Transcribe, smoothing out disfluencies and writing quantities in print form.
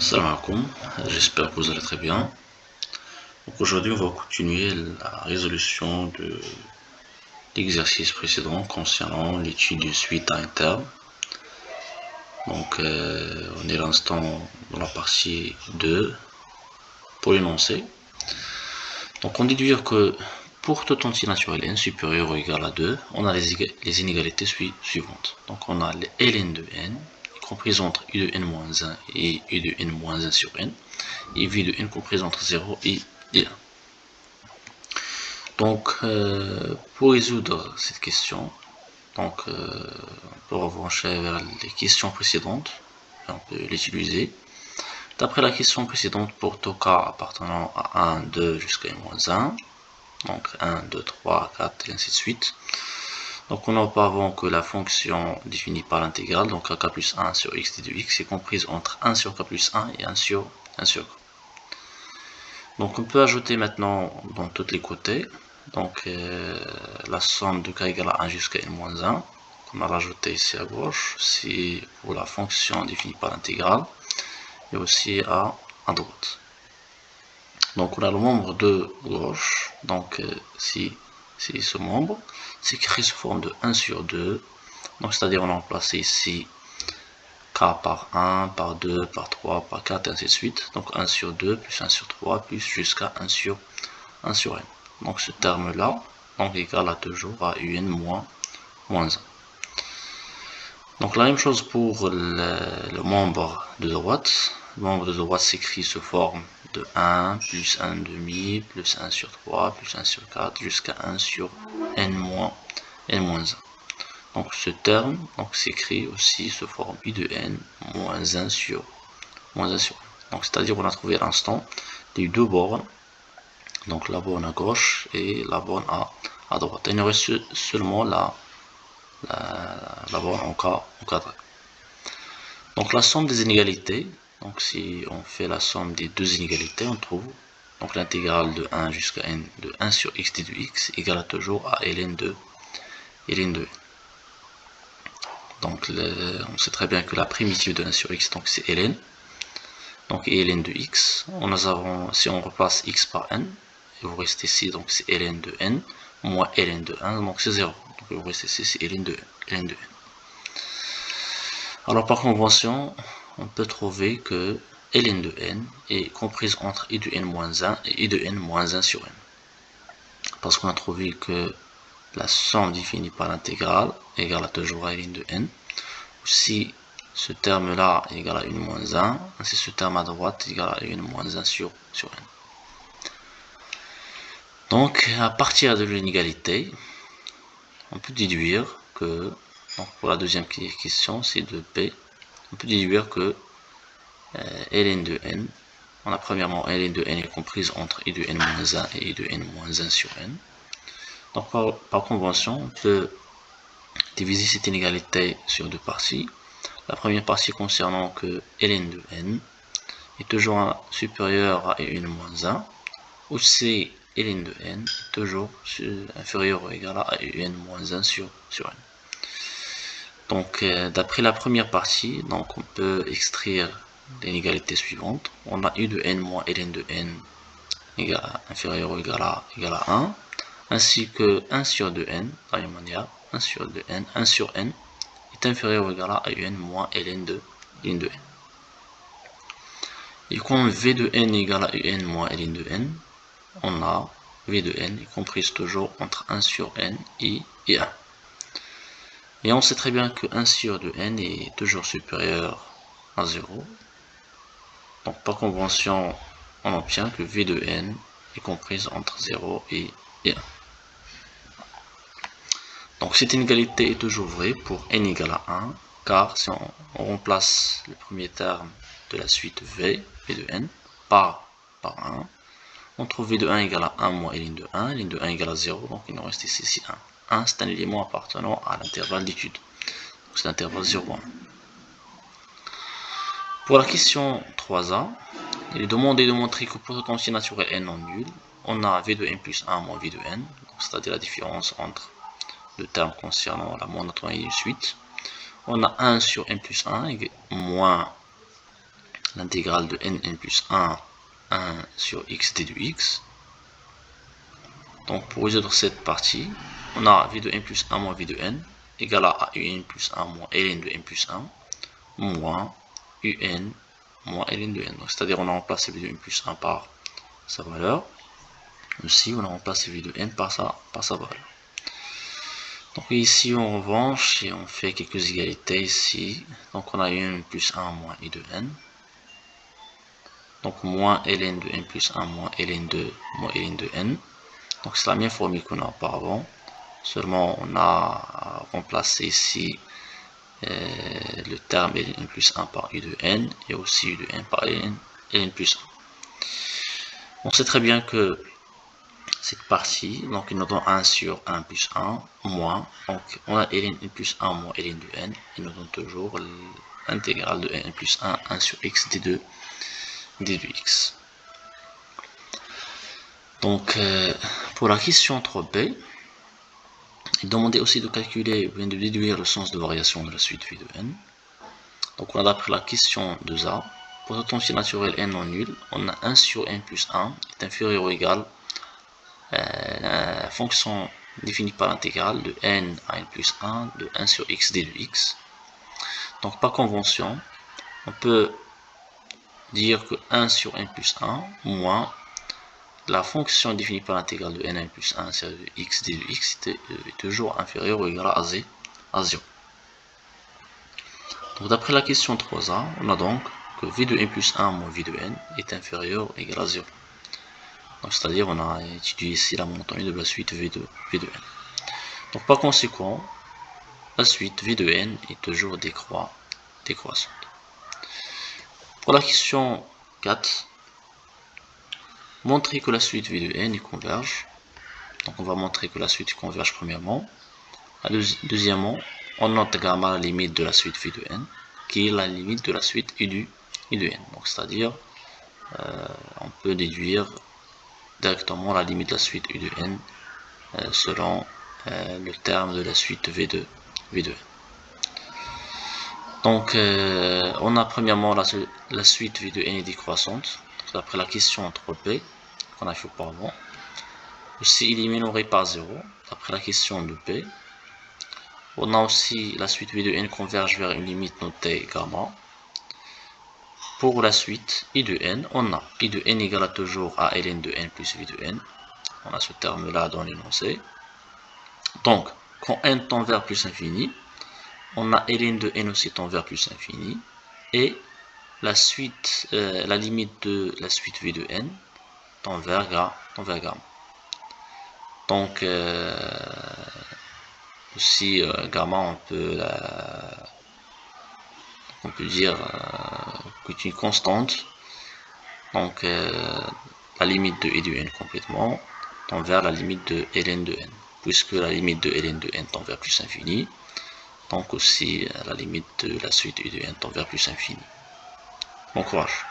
Salam alaikum, j'espère que vous allez très bien. Donc aujourd'hui, on va continuer la résolution de l'exercice précédent concernant l'étude de suite à un terme. Donc on est l'instant dans la partie 2 pour l'énoncé. Donc on déduire que pour toute entité naturelle n supérieure ou égale à 2, on a les inégalités suivantes. Donc on a ln de n, comprise entre i de n-1 et i de n-1 sur n, et v de n comprise entre 0 et 1. Donc, pour résoudre cette question, on peut revancher vers les questions précédentes, et on peut l'utiliser. D'après la question précédente, pour tout cas appartenant à 1, 2 jusqu'à n-1, donc 1, 2, 3, 4, et ainsi de suite. Donc on a auparavant que la fonction définie par l'intégrale, donc ak plus 1 sur x d de x, est comprise entre 1 sur k plus 1 et 1 sur k. Donc on peut ajouter maintenant dans tous les côtés, donc la somme de k égale à 1 jusqu'à n-1, on va l'ajouter ici à gauche, c'est pour la fonction définie par l'intégrale, et aussi à droite. Donc on a le membre de gauche, donc si c'est ce membre, c'est écrit sous forme de 1 sur 2, donc c'est-à-dire on a remplacé ici k par 1, par 2, par 3, par 4, et ainsi de suite. Donc 1 sur 2, plus 1 sur 3, plus jusqu'à 1 sur n. Donc ce terme-là, donc égal à toujours à un moins 1. Donc la même chose pour le membre de droite. Le membre de droite s'écrit sous forme de 1, plus 1 demi, plus 1 sur 3, plus 1 sur 4, jusqu'à 1 sur n-1. Donc ce terme s'écrit aussi sous forme i de n moins 1 sur 1. Donc c'est-à-dire on a trouvé à l'instant les deux bornes, donc la borne à gauche et la borne à droite. Il nous reste seulement la borne encadrée. Donc la somme des inégalités, donc si on fait la somme des deux inégalités, on trouve donc l'intégrale de 1 jusqu'à n de 1 sur x d de x égale à toujours à ln de n. Donc on sait très bien que la primitive de 1 sur x, donc c'est ln. Donc ln de x, si on replace x par n, et vous restez ici, donc c'est ln de n, moins ln de 1, donc c'est 0. Donc vous restez ici, c'est ln de n. Alors par convention, on peut trouver que ln de n est comprise entre i de n-1 et i de n-1 sur n. Parce qu'on a trouvé que la somme définie par l'intégrale égale à toujours à ln de n. Si ce terme-là est égal à n-1, ainsi ce terme à droite est égal à n-1 sur n. Donc, à partir de l'inégalité, on peut déduire que, donc pour la deuxième question, c'est de P, on peut déduire que ln de n, on a premièrement ln de n est comprise entre i de n-1 et i de n-1 sur n. Donc, par convention, on peut diviser cette inégalité sur deux parties. La première partie concernant que ln de n est toujours supérieur à n-1, ou si ln de n est toujours inférieur ou égal à n-1 sur n. Donc d'après la première partie, donc on peut extraire l'inégalité suivante. On a i de n moins ln de n inférieur ou égal à 1, ainsi que 1 sur 2n, de la même manière, 1 sur 2n, 1 sur n est inférieur ou égal à n moins ln de n. Et comme v de n égale à un moins ln de n, on a v de n est comprise toujours entre 1 sur n et 1. Et on sait très bien que 1 sur 2n est toujours supérieur à 0. Donc par convention, on obtient que v de n est comprise entre 0 et 1. Donc cette inégalité est toujours vraie pour n égale à 1, car si on remplace le premier terme de la suite v de n par 1, on trouve v de 1 égale à 1 moins ln de 1, ln de 1 égale à 0, donc il nous reste ici 1. 1, c'est un élément appartenant à l'intervalle d'étude. C'est l'intervalle 0,1. Pour la question 3a, il est demandé de montrer que pour toute entité naturelle n non nulle, on a v de n plus 1 moins v de n, c'est-à-dire la différence entre le terme concernant la monotonie de suite. On a 1 sur n plus 1 moins l'intégrale de n plus 1 sur x d de x. Donc pour résoudre cette partie, on a v de n plus 1 moins v de n égale à un plus 1 moins ln de n plus 1 moins un moins ln de n. C'est-à-dire on a remplacé v de n plus 1 par sa valeur. Aussi on a remplacé v de n par sa valeur. Donc ici en revanche, et on fait quelques égalités ici. Donc on a un plus 1 moins i de n. Donc moins ln de n plus 1 moins ln de n. Donc c'est la même formule qu'on a auparavant. Seulement on a remplacé ici le terme ln plus 1 par u de n et aussi u de n par ln plus 1. On sait très bien que cette partie, donc il nous donne 1 sur 1 plus 1 moins, donc on a ln plus 1 moins ln de n, il nous donne toujours l'intégrale de n plus 1 sur x d de x. Donc pour la question 3b, il demandait aussi de calculer ou bien de déduire le sens de variation de la suite v de n. Donc on a d'après la question 2a, pour notre entier naturel n non nul, on a 1 sur n plus 1 est inférieur ou égal la fonction définie par l'intégrale de n à n plus 1 de 1 sur x d de x. Donc par convention, on peut dire que 1 sur n plus 1 moins la fonction définie par l'intégrale de n à n plus 1 sur x d de x est toujours inférieur ou égal à 0. Donc d'après la question 3a, on a donc que v de n plus 1 moins v de n est inférieur ou égal à 0. C'est-à-dire on a étudié ici la montagne de la suite v de n. Donc par conséquent, la suite v de n est toujours décroissante. Pour la question 4, montrer que la suite v de n converge. Donc on va montrer que la suite converge premièrement. Deuxièmement, on note gamma la limite de la suite v de n, qui est la limite de la suite i de n. Donc c'est-à-dire, on peut déduire directement la limite de la suite u de n selon le terme de la suite v de n. Donc on a premièrement la suite v de n est décroissante, d'après la question 3b qu'on a fait auparavant. Aussi il est minoré par 0, d'après la question 2b. On a aussi la suite v de n converge vers une limite notée gamma. Pour la suite i de n, on a i de n égale à toujours à ln de n plus v de n. On a ce terme-là dans l'énoncé. Donc, quand n tend vers plus infini, on a ln de n aussi tend vers plus infini. Et la suite, la limite de la suite v de n tend vers gamma. Donc, aussi gamma, on peut dire que c'est une constante. Donc la limite de i de n complètement tend vers la limite de ln de n, puisque la limite de ln de n tend vers plus infini, donc aussi la limite de la suite i de n tend vers plus infini. Bon courage.